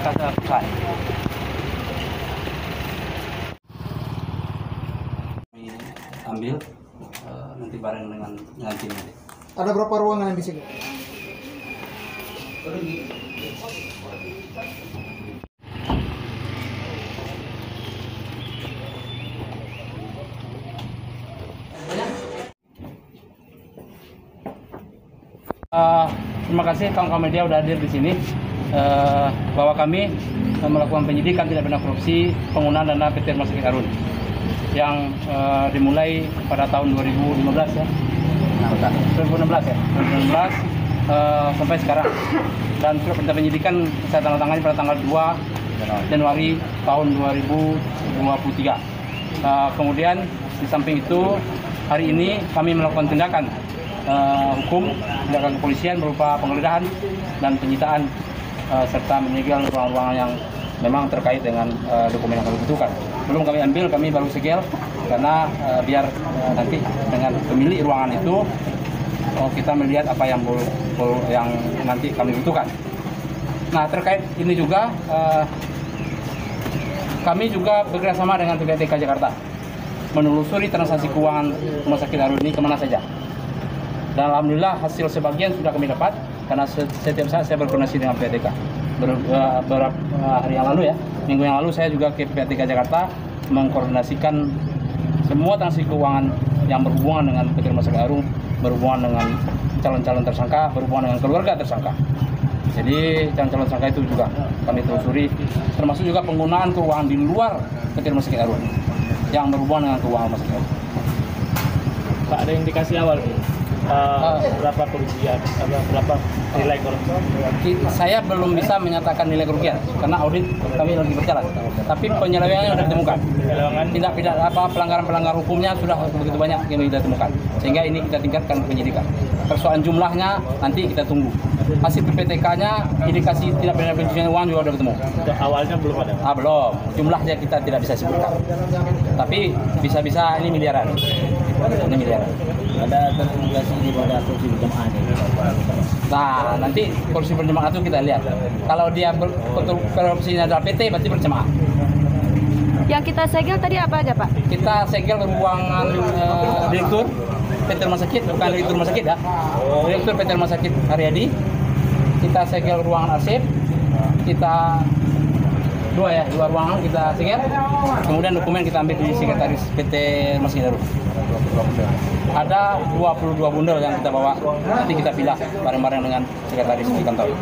kata pusat. Ambil nanti bareng dengan tim nanti. Ada berapa ruangan yang disegel? Terima kasih kawan-kawan media sudah hadir di sini. Bahwa kami melakukan penyidikan tindak pidana korupsi penggunaan dana PT Rumah Sakit Harun yang dimulai pada tahun 2015 ya. 2016 ya. 2016 sampai sekarang. Dan surat perintah penyidikan saya tanda tangani pada tanggal 2 Januari tahun 2023. Kemudian di samping itu hari ini kami melakukan tindakan hukum, tindakan kepolisian berupa penggeledahan dan penyitaan serta menyegel ruang-ruangan yang memang terkait dengan dokumen yang kami butuhkan. Belum kami ambil, kami baru segel karena biar nanti dengan pemilik ruangan itu kita melihat apa yang nanti kami butuhkan. Nah, terkait ini juga kami juga bekerjasama dengan PPATK Jakarta menelusuri transaksi keuangan Rumah Sakit Harun ini kemana saja. Dan alhamdulillah hasil sebagian sudah kami dapat karena setiap saat saya berkoordinasi dengan PPATK. Beberapa hari yang lalu ya, minggu yang lalu saya juga ke PPATK Jakarta mengkoordinasikan semua transaksi keuangan yang berhubungan dengan PT Rumah Sakit Harun, berhubungan dengan calon-calon tersangka, berhubungan dengan keluarga tersangka. Jadi calon-calon tersangka itu juga kami telusuri, termasuk juga penggunaan keuangan di luar PT Rumah Sakit Harun yang berhubungan dengan keuangan Rumah Sakit Harun. Pak, ada indikasi awal berapa kerugian, berapa nilai kerugian? Saya belum bisa menyatakan nilai kerugian karena audit kami lagi berjalan. Tapi penyelewengannya sudah ditemukan. Tidak pelanggaran hukumnya sudah begitu banyak yang kita temukan. Sehingga ini kita tingkatkan penyidikan. Persoalan jumlahnya nanti kita tunggu. Hasil PPTK-nya indikasi tidak pidana pencucian uang juga sudah ketemu. Awalnya belum ada. Belum. Jumlahnya kita tidak bisa sebutkan. Tapi bisa-bisa ini miliaran. Ini miliaran. Ada terindikasi di pada kursi berjamaah ini. Nah, nanti kursi berjamaah itu kita lihat. Kalau dia korupsinya adalah PT, berarti berjamaah. Yang kita segel tadi apa aja, Pak? Kita segel ruangan direktur PT Rumah Sakit, bukan direktur Rumah Sakit ya. Direktur PT Rumah Sakit Haryadi. Kita segel ruangan arsip. Kita dua ruangan kita segel. Kemudian dokumen kita ambil di sekretaris PT Rumah Sakit Harun. Ada 22 bundel yang kita bawa. Nanti kita pilah bareng-bareng dengan sekretaris di kantor.